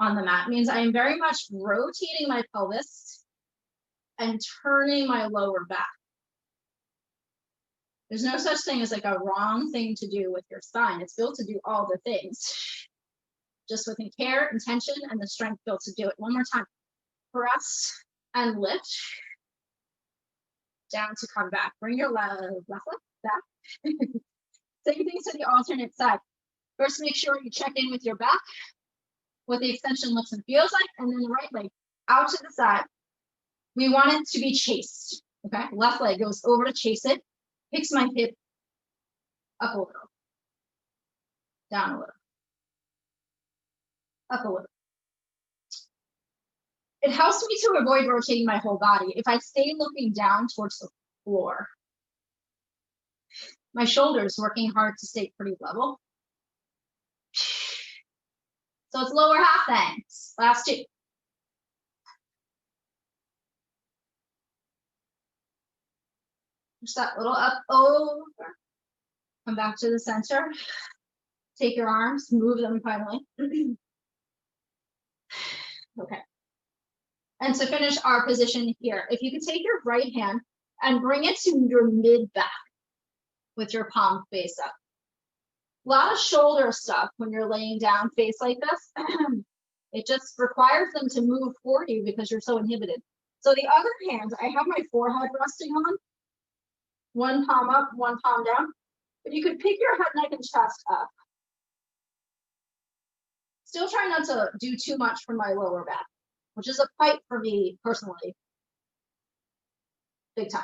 on the mat means I am very much rotating my pelvis and turning my lower back. There's no such thing as like a wrong thing to do with your spine. It's built to do all the things, just with care, intention, and the strength built to do it. One more time. Press and lift. Down to come back. Bring your left leg back. Same thing to the alternate side. First, make sure you check in with your back, what the extension looks and feels like, and then the right leg out to the side. We want it to be chased. Okay, left leg goes over to chase it, picks my hip up a little, down a little, up a little. It helps me to avoid rotating my whole body if I stay looking down towards the floor. My shoulders working hard to stay pretty level. So it's lower half then. Last two. Just that little up, over. Come back to the center. Take your arms, move them finally. Okay. And to finish our position here, if you could take your right hand and bring it to your mid back with your palm face up. A lot of shoulder stuff when you're laying down face like this. It just requires them to move for you because you're so inhibited. So the other hand, I have my forehead resting on. One palm up, one palm down. But you could pick your head, neck, and chest up. Still trying not to do too much for my lower back, which is a fight for me personally. Big time.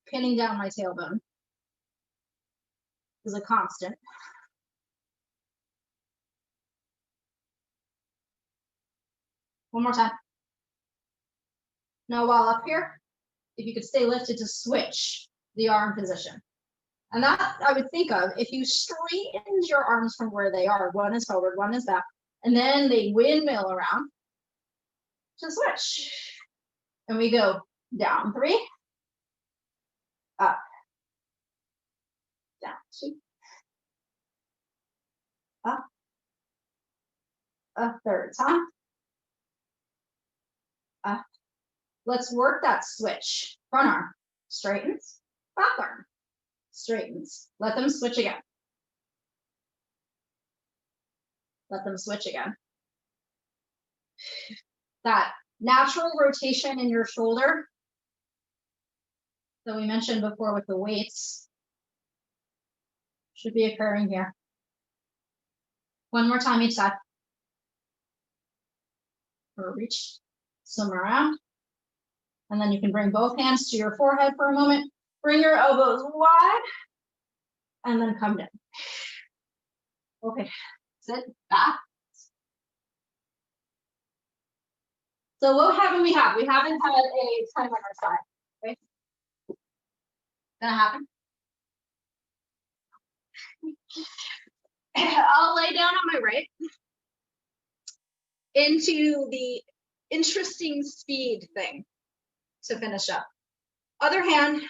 Pinning down my tailbone is a constant. One more time. Now while up here, if you could stay lifted to switch the arm position. And that I would think of if you straightened your arms from where they are, one is forward, one is back, and then they windmill around to switch. And we go down 3, up, down 2, up, a third time, up. Let's work that switch. Front arm straightens, back arm straightens. Let them switch again. Let them switch again. That natural rotation in your shoulder that we mentioned before with the weights should be occurring here. One more time each side. Or reach, swim around. And then you can bring both hands to your forehead for a moment. Bring your elbows wide. And then come down. Okay, sit back. So what haven't we had? We haven't had a time on our side, right? Gonna happen? I'll lay down on my right into the interesting speed thing to finish up. Other hand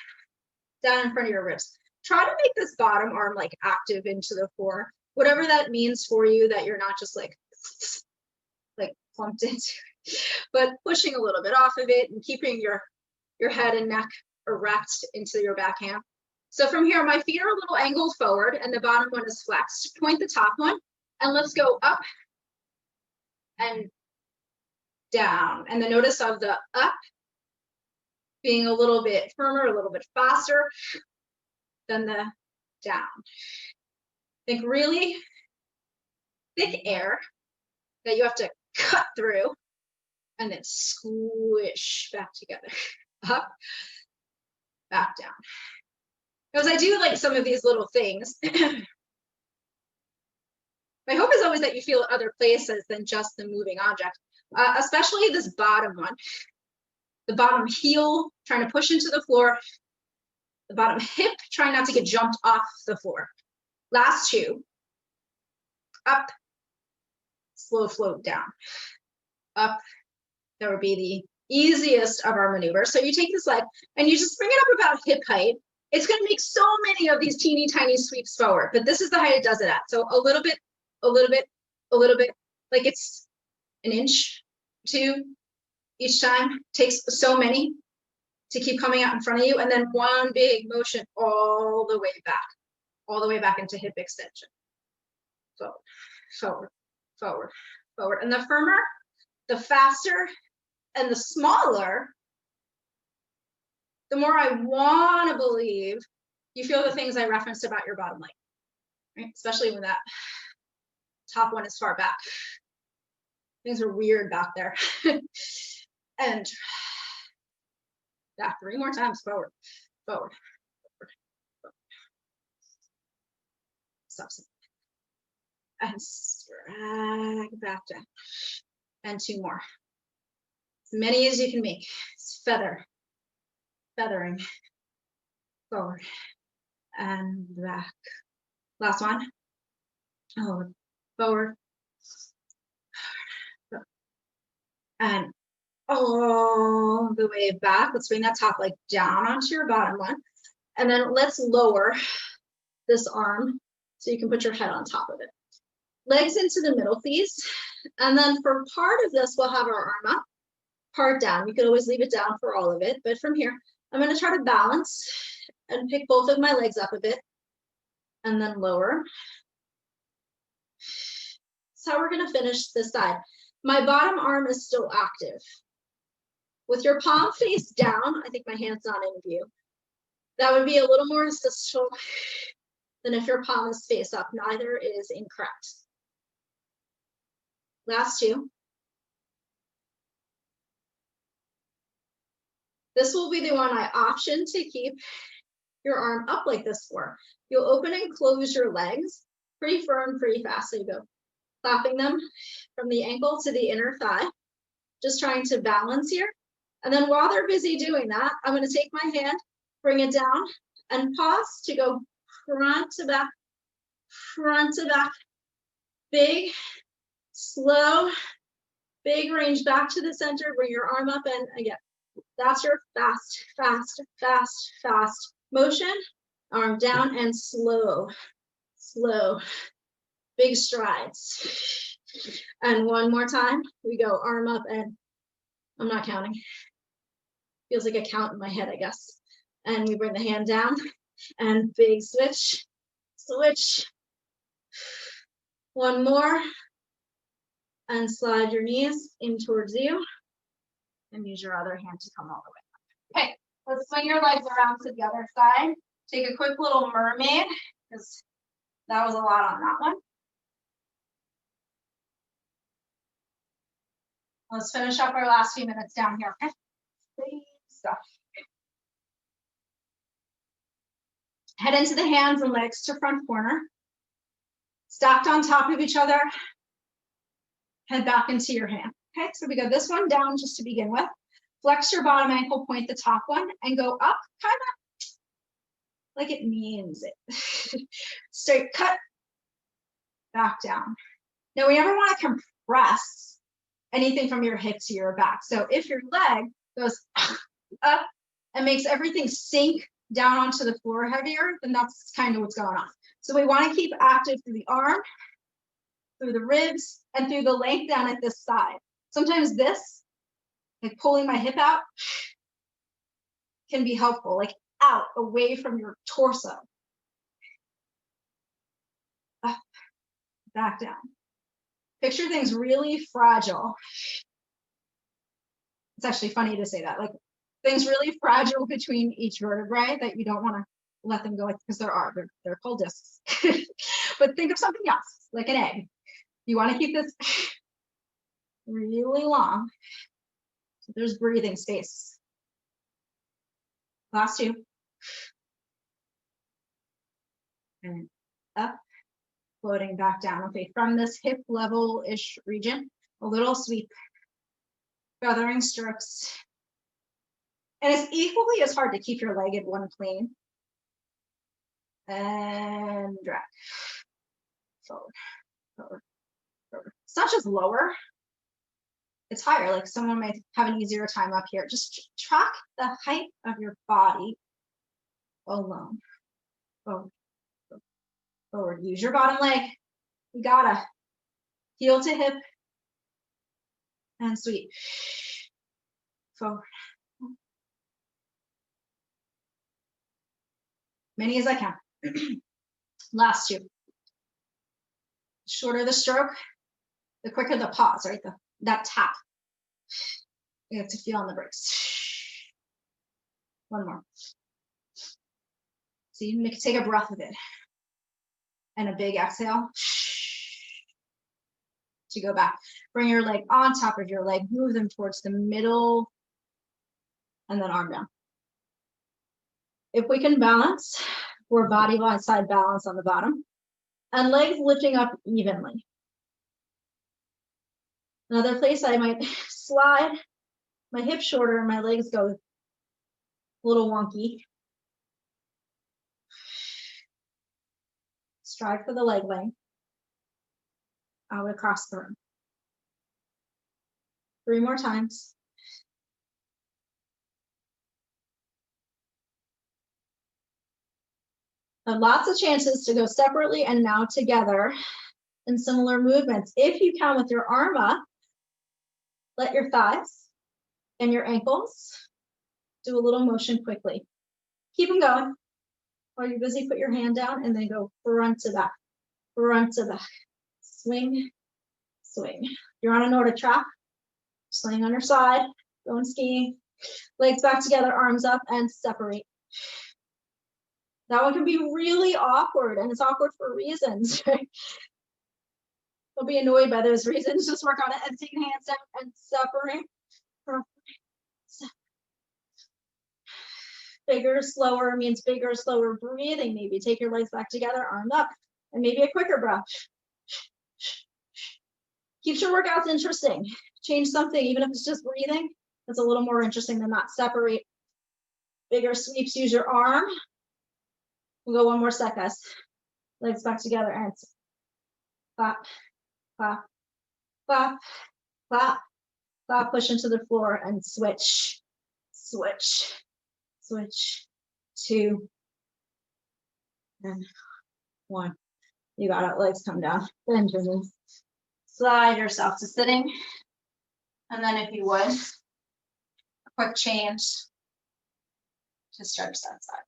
down in front of your ribs. Try to make this bottom arm like active into the floor, whatever that means for you, that you're not just like plumped into. but pushing a little bit off of it and keeping your head and neck erect into your backhand. So from here, my feet are a little angled forward and the bottom one is flexed. Point the top one and let's go up and down. And the notice of the up being a little bit firmer, a little bit faster than the down. Think really thick air that you have to cut through and then squish back together. Up, back down. Because I do like some of these little things. My hope is always that you feel it other places than just the moving object, especially this bottom one. The bottom heel trying to push into the floor, the bottom hip trying not to get jumped off the floor. Last two, up, slow float down, up. That would be the easiest of our maneuvers. So you take this leg and you just bring it up about hip height. It's going to make so many of these teeny tiny sweeps forward, but this is the height it does it at. So a little bit, a little bit, a little bit, like it's an inch, two each time. Takes so many to keep coming out in front of you. And then one big motion all the way back into hip extension. Forward, forward, forward, forward. And the firmer, the faster, and the smaller, the more I want to believe you feel the things I referenced about your bottom leg, right? Especially when that top one is far back. Things are weird back there. And back 3 more times, forward, forward, forward, forward. Stop. And drag back down. And 2 more. As many as you can make. It's feathering, forward and back. Last one. Forward, and all the way back. Let's bring that top leg down onto your bottom one. And then let's lower this arm so you can put your head on top of it. Legs into the middle, please. And then for part of this, we'll have our arm up, part down. You could always leave it down for all of it, but from here, I'm going to try to balance and pick both of my legs up a bit and then lower. That's how we're going to finish this side. My bottom arm is still active. With your palm face down, I think my hand's not in view. That would be a little more assistable than if your palm is face up. Neither is incorrect. Last 2. This will be the one I option to keep your arm up like this for. You'll open and close your legs pretty firm, pretty fast. So you go clapping them from the ankle to the inner thigh, just trying to balance here. And then while they're busy doing that, I'm going to take my hand, bring it down, and pause to go front to back, big, slow, big range back to the center, bring your arm up, and again, that's your fast, fast, fast, fast motion. Arm down and slow, slow, big strides. And one more time, we go arm up and I'm not counting. Feels like a count in my head, I guess. And we bring the hand down and big switch, switch. One more. And slide your knees in towards you. And use your other hand to come all the way up. Okay, let's swing your legs around to the other side. Take a quick little mermaid, because that was a lot on that one. Let's finish up our last few minutes down here, okay? Same stuff. Head into the hands and legs to front corner. Stacked on top of each other. Head back into your hand. Okay, so we go this one down just to begin with. Flex your bottom ankle, point the top one, and go up kind of like it means it. Straight cut, back down. Now we never want to compress anything from your hip to your back. So if your leg goes up and makes everything sink down onto the floor heavier, then that's kind of what's going on. So we want to keep active through the arm, through the ribs, and through the length down at this side. Sometimes this, like pulling my hip out, can be helpful, like out, away from your torso. Up, back down. Picture things really fragile. It's actually funny to say that, like things really fragile between each vertebrae that you don't want to let them go, because they're called discs. But think of something else, like an egg. You want to keep this really long. So there's breathing space. Last two. And up, floating back down. Okay, from this hip level-ish region, a little sweep, feathering strokes. And it's equally as hard to keep your leg in one plane. And drag. Forward, forward, forward. It's not just lower, it's higher. Like someone might have an easier time up here. Just track the height of your body alone. Forward, forward. Use your bottom leg. You gotta heel to hip and sweep. Forward. Many as I can. Last two. Shorter the stroke, the quicker the pause, right? That tap. You have to feel on the brakes. One more. So you take a breath with it. And a big exhale. To go back. Bring your leg on top of your leg. Move them towards the middle. And then arm down. If we can balance, we're body side balance on the bottom. And legs lifting up evenly. Another place I might slide my hips shorter and my legs go a little wonky. Strive for the leg length. Out across the room. 3 more times. And lots of chances to go separately and now together in similar movements. If you can with your arm up, let your thighs and your ankles do a little motion quickly. Keep them going. While you're busy, put your hand down and then go front to back, front to back. Swing, swing. You're on a Nordic track, swing on your side, going skiing. Legs back together, arms up, and separate. That one can be really awkward, and it's awkward for reasons, right? Don't be annoyed by those reasons. Just work on it and take hands down and separate. Bigger, slower means bigger, slower breathing. Maybe take your legs back together, arm up, and maybe a quicker breath. Keeps your workouts interesting. Change something, even if it's just breathing. That's a little more interesting than that. Separate. Bigger sweeps, use your arm. We'll go one more set, guys. Legs back together and clap, clap, clap, clap, clap, push into the floor and switch, switch, switch, 2, and 1. You got it, legs come down, bend your knees. Slide yourself to sitting. And then if you would, a quick change to stretch that side.